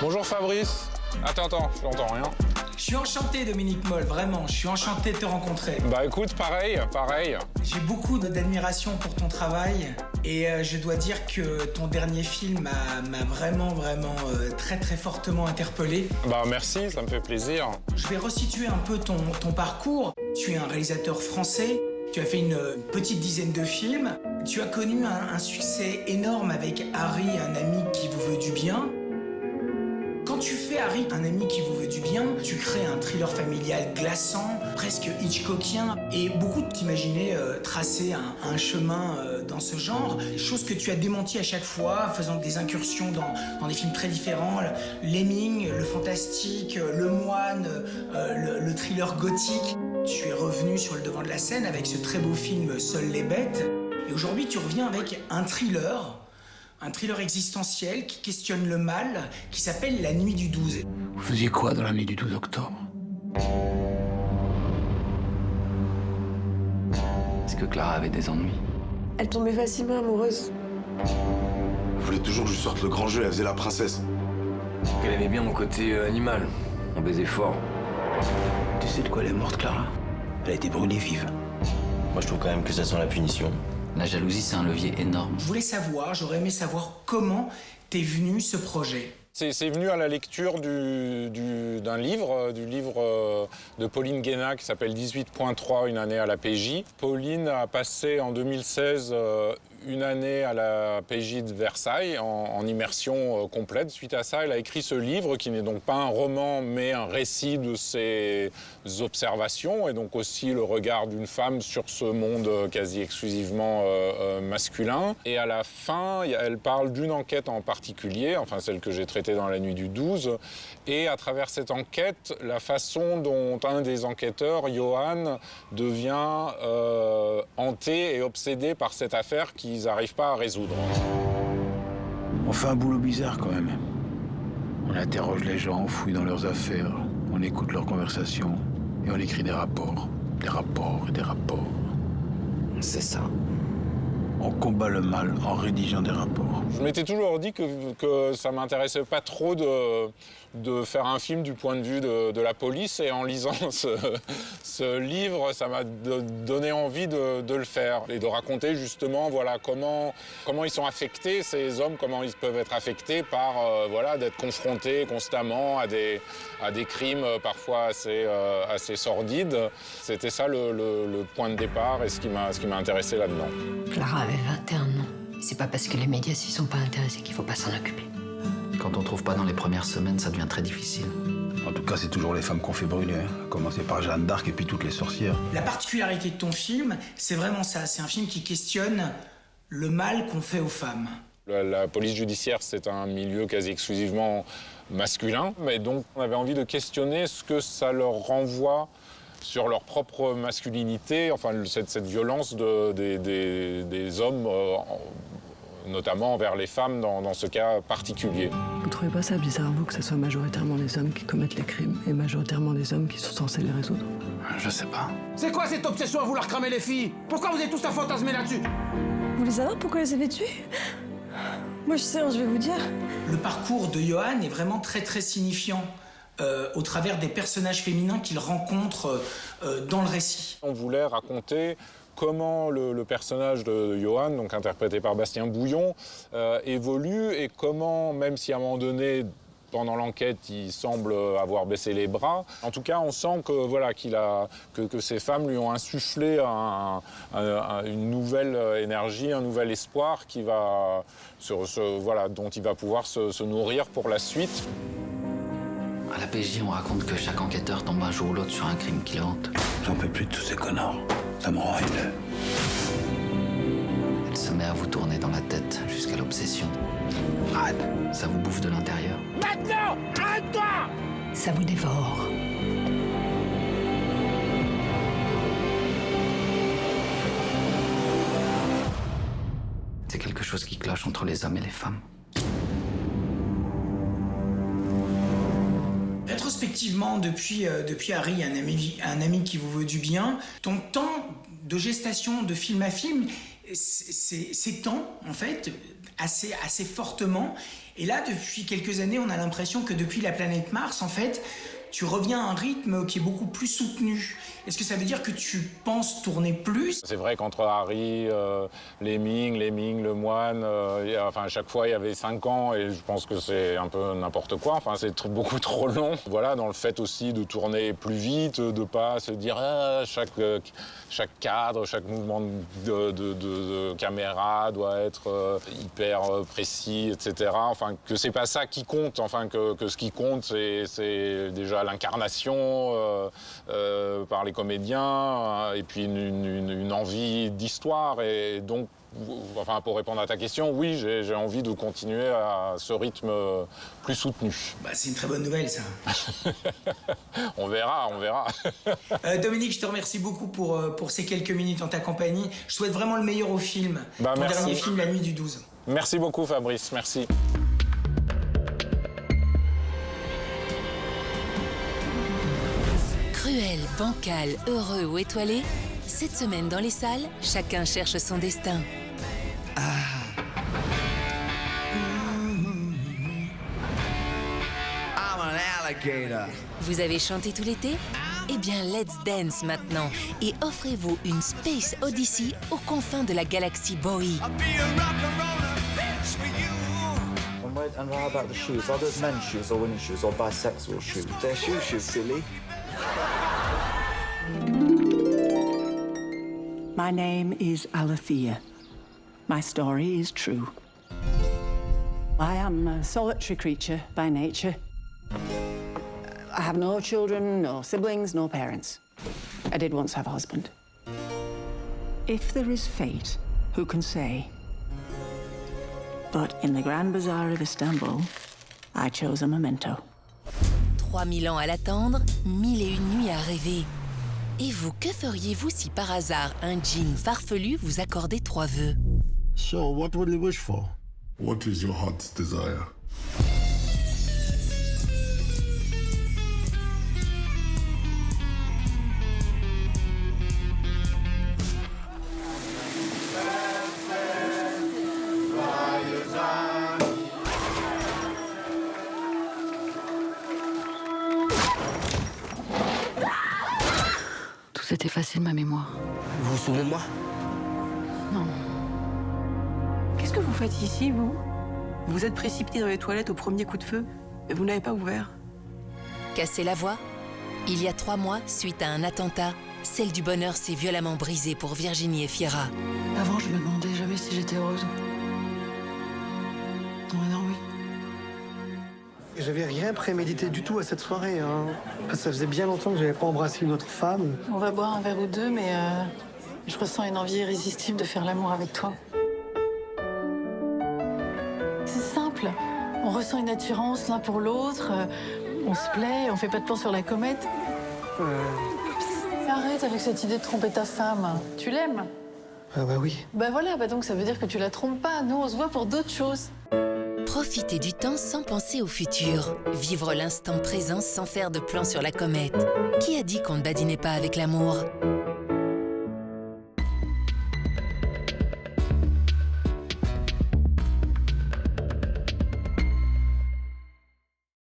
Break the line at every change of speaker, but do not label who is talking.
Bonjour Fabrice. Attends, je n'entends rien.
Je suis enchanté, Dominique Moll, vraiment. Je suis enchanté de te rencontrer.
Bah écoute, pareil.
J'ai beaucoup d'admiration pour ton travail. Et je dois dire que ton dernier film m'a vraiment très fortement interpellé.
Bah merci, ça me fait plaisir.
Je vais resituer un peu ton parcours. Tu es un réalisateur français. Tu as fait une petite dizaine de films. Tu as connu un succès énorme avec Harry, un ami qui vous veut du bien. Quand tu fais Harry, un ami qui vous veut du bien, tu crées un thriller familial glaçant, presque Hitchcockien, et beaucoup t'imaginaient tracer un chemin dans ce genre, chose que tu as démenti à chaque fois, faisant des incursions dans des films très différents, Lemming, le fantastique, le moine, le thriller gothique. Tu es revenu sur le devant de la scène avec ce très beau film Seules les bêtes, et aujourd'hui tu reviens avec un thriller existentiel qui questionne le mal, qui s'appelle La Nuit du 12.
Vous faisiez quoi dans la nuit du 12 octobre?
Est-ce que Clara avait des ennuis?
Elle tombait facilement amoureuse.
Je voulais toujours que je sorte le grand jeu, elle faisait la princesse.
Elle aimait bien mon côté animal. On baisait fort.
Tu sais de quoi elle est morte, Clara? Elle a été brûlée vive.
Moi, je trouve quand même que ça sent la punition.
La jalousie, c'est un levier énorme.
J'aurais aimé savoir comment t'es venu ce projet.
C'est venu à la lecture d'un livre, de Pauline Guénat qui s'appelle 18.3, une année à la PJ. Pauline a passé en 2016 une année à la PJ de Versailles en immersion complète. Suite à ça, elle a écrit ce livre qui n'est donc pas un roman mais un récit de ses observations et donc aussi le regard d'une femme sur ce monde quasi exclusivement masculin. Et à la fin, elle parle d'une enquête en particulier, enfin celle que j'ai traitée dans La Nuit du 12. Et à travers cette enquête, la façon dont un des enquêteurs, Johan, devient hanté et obsédé par cette affaire qu'ils n'arrivent pas à résoudre.
On fait un boulot bizarre quand même. On interroge les gens, on fouille dans leurs affaires, on écoute leurs conversations et on écrit des rapports. Des rapports et des rapports.
C'est ça.
On combat le mal en rédigeant des rapports.
Je m'étais toujours dit que ça m'intéressait pas trop de faire un film du point de vue de la police et en lisant ce livre, ça m'a donné envie de le faire et de raconter justement voilà, comment ils sont affectés, ces hommes, comment ils peuvent être affectés par d'être confrontés constamment à des crimes parfois assez sordides. C'était ça le point de départ et ce qui m'a intéressé là-dedans.
Clara avait 21 ans. C'est pas parce que les médias s'y sont pas intéressés qu'il faut pas s'en occuper.
Quand on trouve pas dans les premières semaines, ça devient très difficile.
En tout cas, c'est toujours les femmes qu'on fait brûler. À commencer par Jeanne d'Arc et puis toutes les sorcières.
La particularité de ton film, c'est vraiment ça. C'est un film qui questionne le mal qu'on fait aux femmes.
La police judiciaire, c'est un milieu quasi exclusivement masculin. Mais donc, on avait envie de questionner ce que ça leur renvoie sur leur propre masculinité, enfin cette violence des hommes, notamment envers les femmes dans ce cas particulier.
Vous trouvez pas ça bizarre, vous, que ce soit majoritairement les hommes qui commettent les crimes et majoritairement les hommes qui sont censés les résoudre?
Je sais pas.
C'est quoi cette obsession à vouloir cramer les filles? Pourquoi vous êtes tous à fantasmer là-dessus?
Vous voulez savoir pourquoi ils avaient tué? Moi, je sais, je vais vous dire.
Le parcours de Johan est vraiment très signifiant. Au travers des personnages féminins qu'il rencontre dans le récit.
On voulait raconter comment le personnage de Johan, donc interprété par Bastien Bouillon, évolue et comment, même si à un moment donné, pendant l'enquête, il semble avoir baissé les bras, en tout cas, on sent que ces femmes lui ont insufflé une nouvelle énergie, un nouvel espoir qui va, dont il va pouvoir se nourrir pour la suite.
À la PJ, on raconte que chaque enquêteur tombe un jour ou l'autre sur un crime qui le hante.
J'en peux plus de tous ces connards. Ça me rend haineux.
Elle se met à vous tourner dans la tête jusqu'à l'obsession. Arrête, ça vous bouffe de l'intérieur.
Maintenant! Arrête-toi!
Ça vous dévore.
C'est quelque chose qui cloche entre les hommes et les femmes.
Rétrospectivement, depuis Harry, un ami qui vous veut du bien, ton temps de gestation de film à film, ces temps, en fait, assez fortement. Et là, depuis quelques années, on a l'impression que depuis la planète Mars, en fait, tu reviens à un rythme qui est beaucoup plus soutenu. Est-ce que ça veut dire que tu penses tourner plus?
C'est vrai qu'entre Harry, Lemming, le moine, à chaque fois il y avait 5 ans et je pense que c'est un peu n'importe quoi. Enfin, c'est beaucoup trop long. Voilà, dans le fait aussi de tourner plus vite, de pas se dire chaque cadre, chaque mouvement de caméra doit être hyper précis, etc. Enfin, que c'est pas ça qui compte. Enfin, que ce qui compte, c'est déjà l'incarnation par les comédiens et puis une envie d'histoire. Et donc, enfin, pour répondre à ta question, oui, j'ai envie de continuer à ce rythme plus soutenu.
Bah, c'est une très bonne nouvelle, ça.
On verra.
Dominique, je te remercie beaucoup pour ces quelques minutes en ta compagnie. Je souhaite vraiment le meilleur au film. Ton dernier film, La Nuit du 12.
Merci beaucoup, Fabrice. Merci.
Cruel, bancal, heureux ou étoilé, cette semaine dans les salles, chacun cherche son destin.
I'm an alligator.
Vous avez chanté tout l'été? Eh bien, let's dance maintenant et offrez-vous une Space Odyssey aux confins de la galaxie Bowie.
And how about the shoes? Are those men's shoes or women's shoes or bisexual shoes? They're shoes, silly.
My name is Alethea. My story is true. I am a solitary creature by nature. I have no children, no siblings, no parents. I did once have a husband. If there is fate, who can say? But in the Grand Bazaar of Istanbul, I chose a memento.
3000 ans à l'attendre, 1001 nuits à rêver. Et vous, que feriez-vous si par hasard un djinn farfelu vous accordait 3 vœux?
So, what would you wish for?
What is your heart's desire?
Tout s'est effacé de ma mémoire.
Vous vous souvenez de moi?
Non. Qu'est-ce que vous faites ici, vous? Vous êtes précipité dans les toilettes au premier coup de feu, et vous n'avez pas ouvert.
Casser la voix? Il y a 3 mois, suite à un attentat, celle du bonheur s'est violemment brisée pour Virginie et Fiera.
Avant, je me demandais jamais si j'étais heureuse. Maintenant, oui.
J'avais rien prémédité du tout à cette soirée. Parce que ça faisait bien longtemps que j'avais pas embrassé une autre femme.
On va boire un verre ou deux, mais je ressens une envie irrésistible de faire l'amour avec toi. C'est simple. On ressent une attirance l'un pour l'autre. On se plaît, on fait pas de plan sur la comète. Arrête avec cette idée de tromper ta femme. Tu l'aimes?
Ah bah oui.
Bah voilà, donc ça veut dire que tu la trompes pas. Nous, on se voit pour d'autres choses.
Profiter du temps sans penser au futur. Vivre l'instant présent sans faire de plan sur la comète. Qui a dit qu'on ne badinait pas avec l'amour?